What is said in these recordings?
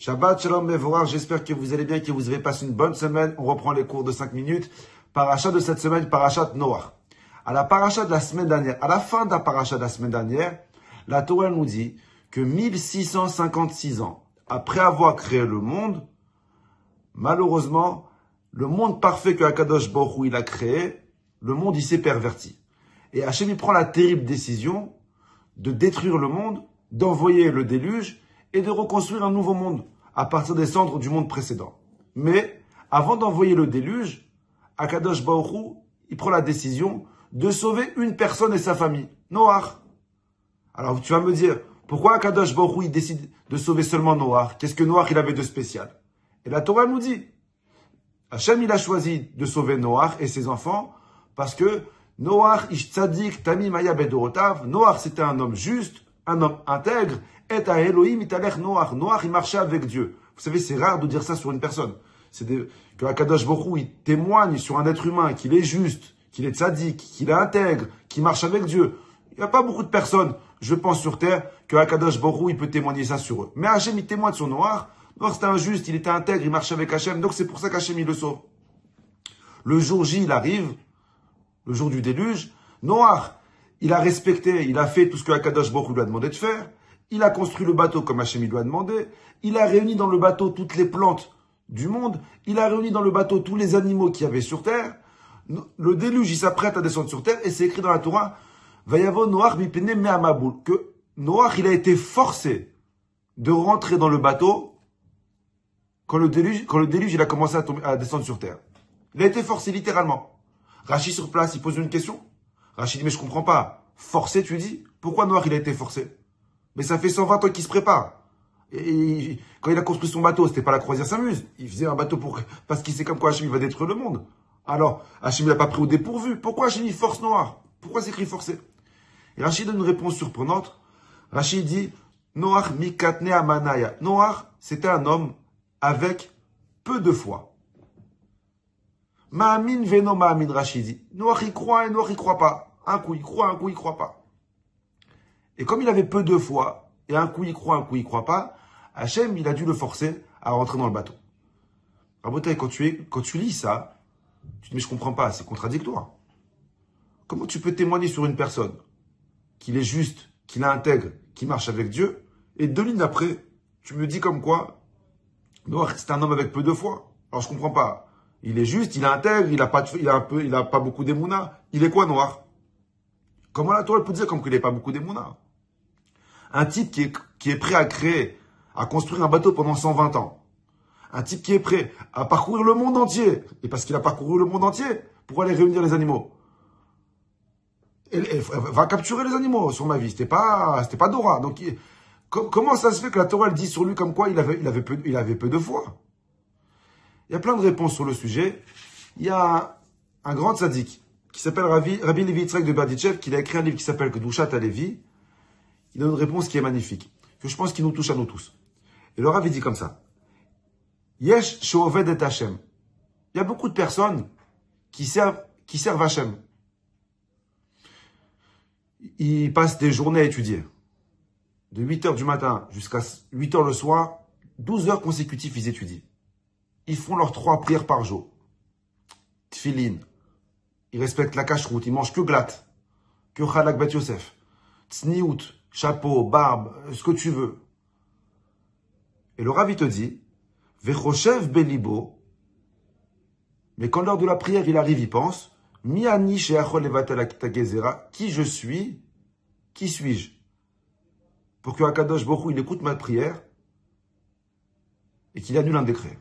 Shabbat Shalom Mevorach, j'espère que vous allez bien, que vous avez passé une bonne semaine. On reprend les cours de 5 minutes. Paracha de cette semaine, Parachat Noach. À la paracha de la semaine dernière, à la fin de la paracha de la semaine dernière, la Torah nous dit que 1656 ans après avoir créé le monde, malheureusement, le monde parfait que Akadosh Baruch Hu il a créé, le monde il s'est perverti. Et Hachem il prend la terrible décision de détruire le monde, d'envoyer le déluge et de reconstruire un nouveau monde à partir des cendres du monde précédent. Mais avant d'envoyer le déluge, Akadosh Baruch Hu il prend la décision de sauver une personne et sa famille, Noach. Alors tu vas me dire, pourquoi Akadosh Baruch Hu il décide de sauver seulement Noach? Qu'est-ce que Noach il avait de spécial? Et la Torah nous dit, Hachem il a choisi de sauver Noach et ses enfants parce que Noach ish tzadik tamim haya bedorotav. Noach c'était un homme juste, un homme intègre. Et à Elohim italech Noach. Noach il marchait avec Dieu. Vous savez c'est rare de dire ça sur une personne. Que Akadosh Baruch Hu il témoigne sur un être humain qu'il est juste, qu'il est tzadik, qu'il est intègre, qu'il marche avec Dieu. Il n'y a pas beaucoup de personnes, je pense sur terre, que Akadosh Baruch Hu il peut témoigner ça sur eux. Mais Hachem il témoigne sur Noach. Noach c'était un juste, il était intègre, il marchait avec Hachem. Donc c'est pour ça qu'Hachem il le sauve. Le jour J il arrive. Le jour du déluge, Noach, il a respecté, il a fait tout ce que Akadosh Baruch Hu lui a demandé de faire. Il a construit le bateau comme Hachem lui a demandé. Il a réuni dans le bateau toutes les plantes du monde. Il a réuni dans le bateau tous les animaux qu'il y avait sur terre. Le déluge, il s'apprête à descendre sur terre et c'est écrit dans la Torah, Vayavo Noach mipene me'amaboul, que Noach, il a été forcé de rentrer dans le bateau quand le déluge il a commencé à descendre sur terre. Il a été forcé littéralement. Rachid sur place, il pose une question. Rachid dit, mais je comprends pas. Forcé, tu dis? Pourquoi Noach, il a été forcé? Mais ça fait 120 ans qu'il se prépare. Et quand il a construit son bateau, c'était pas la croisière s'amuse. Il faisait un bateau parce qu'il sait comme quoi Hachem, il va détruire le monde. Alors, Hachem, il l'a pas pris au dépourvu. Pourquoi Hachem, il force Noach? Pourquoi c'est écrit forcé? Et Rachid donne une réponse surprenante. Rachid dit, Noach mikatne amanaya. Noach, c'était un homme avec peu de foi. Ma'amin veno ma'amin, Rachidi. Noach il croit et Noach il croit pas. Un coup il croit, un coup il croit pas. Et comme il avait peu de foi, et un coup il croit pas, Hachem il a dû le forcer à rentrer dans le bateau. Rabotai, quand tu lis ça, tu te dis mais je comprends pas, c'est contradictoire. Comment tu peux témoigner sur une personne qu'il est juste, qu'il est intègre, qu'il marche avec Dieu, et 2 lignes après, tu me dis comme quoi Noach c'est un homme avec peu de foi. Alors je comprends pas. Il est juste, il est intègre, il a pas beaucoup d'émouna. Il est quoi, Noach? Comment la Torah peut dire comme qu'il n'est pas beaucoup d'émouna? Un type qui est prêt à construire un bateau pendant 120 ans. Un type qui est prêt à parcourir le monde entier. Et parce qu'il a parcouru le monde entier pour aller réunir les animaux. Et va capturer les animaux sur ma vie. C'était pas Dora. Donc, comment ça se fait que la Torah elle dit sur lui comme quoi il avait peu de foi? Il y a plein de réponses sur le sujet. Il y a un grand tzaddik qui s'appelle Rabbi Levi Yitzhak de Berditchev, qui a écrit un livre qui s'appelle Kedushat Alevi. Il a une réponse qui est magnifique, que je pense qu'il nous touche à nous tous. Et le Rav il dit comme ça. Yesh she'oved et Hashem. Il y a beaucoup de personnes qui servent Hashem. Ils passent des journées à étudier. De 8h du matin jusqu'à 8h le soir, 12 heures consécutives, ils étudient. Ils font leurs 3 prières par jour. Tfilin. Ils respectent la cacheroute. Ils mangent que glatte. Que chalak bet Yosef. Tsniout. Chapeau, barbe, ce que tu veux. Et le Rav, il te dit, Vechoshev belibo. Mais quand l'heure de la prière, il arrive, il pense, Miani sheachol levatel tagezera. Qui je suis? Qui suis-je? Pour que Akadosh Baruch Hu, il écoute ma prière et qu'il annule un décret.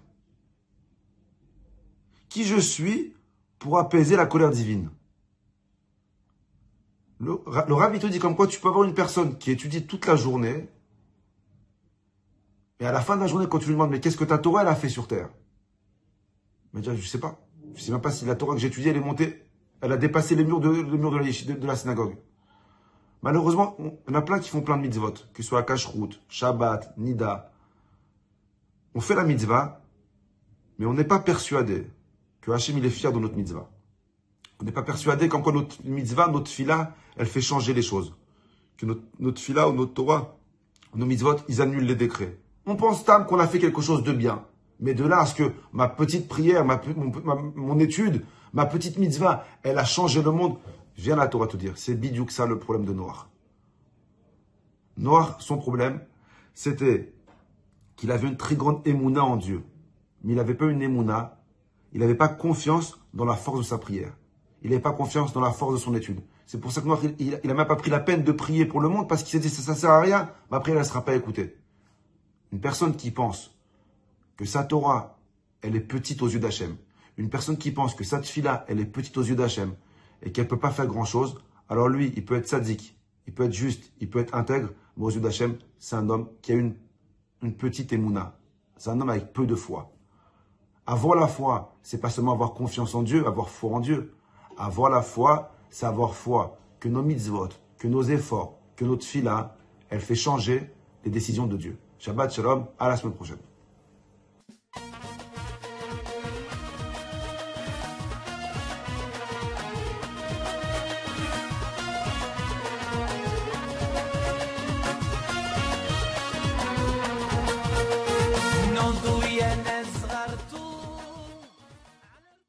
Qui je suis pour apaiser la colère divine? Le Rav, il te dit comme quoi tu peux avoir une personne qui étudie toute la journée et à la fin de la journée, quand tu lui demandes mais qu'est-ce que ta Torah elle a fait sur terre? Il va dire je sais pas. Je sais même pas si la Torah que j'ai étudiée elle est montée, elle a dépassé les murs de la synagogue. Malheureusement, il y en a plein qui font plein de mitzvot, que ce soit Kashrut, Shabbat, Nida. On fait la mitzvah, mais on n'est pas persuadé que Hachem il est fier de notre mitzvah. On n'est pas persuadé comme quoi notre mitzvah, notre fila, elle fait changer les choses. Que notre fila ou notre Torah, nos mitzvot, ils annulent les décrets. On pense tam qu'on a fait quelque chose de bien. Mais de là à ce que ma petite prière, mon étude, ma petite mitzvah, elle a changé le monde. Viens la Torah te dire. C'est bidiouk ça le problème de Noach. Noach, son problème, c'était qu'il avait une très grande émouna en Dieu. Mais il n'avait pas une émouna. Il n'avait pas confiance dans la force de sa prière. Il n'avait pas confiance dans la force de son étude. C'est pour ça que Noach, il n'a même pas pris la peine de prier pour le monde parce qu'il s'est dit ça ne sert à rien. Ma prière, elle ne sera pas écoutée. Une personne qui pense que sa Torah, elle est petite aux yeux d'Hachem. Une personne qui pense que sa tfila, elle est petite aux yeux d'Hachem et qu'elle ne peut pas faire grand-chose, alors lui, il peut être tzaddik, il peut être juste, il peut être intègre, mais aux yeux d'Hachem, c'est un homme qui a une petite émouna. C'est un homme avec peu de foi. Avoir la foi, c'est pas seulement avoir confiance en Dieu, avoir foi en Dieu. Avoir la foi, c'est avoir foi que nos mitzvot, que nos efforts, que notre tfila, elle fait changer les décisions de Dieu. Shabbat Shalom, à la semaine prochaine.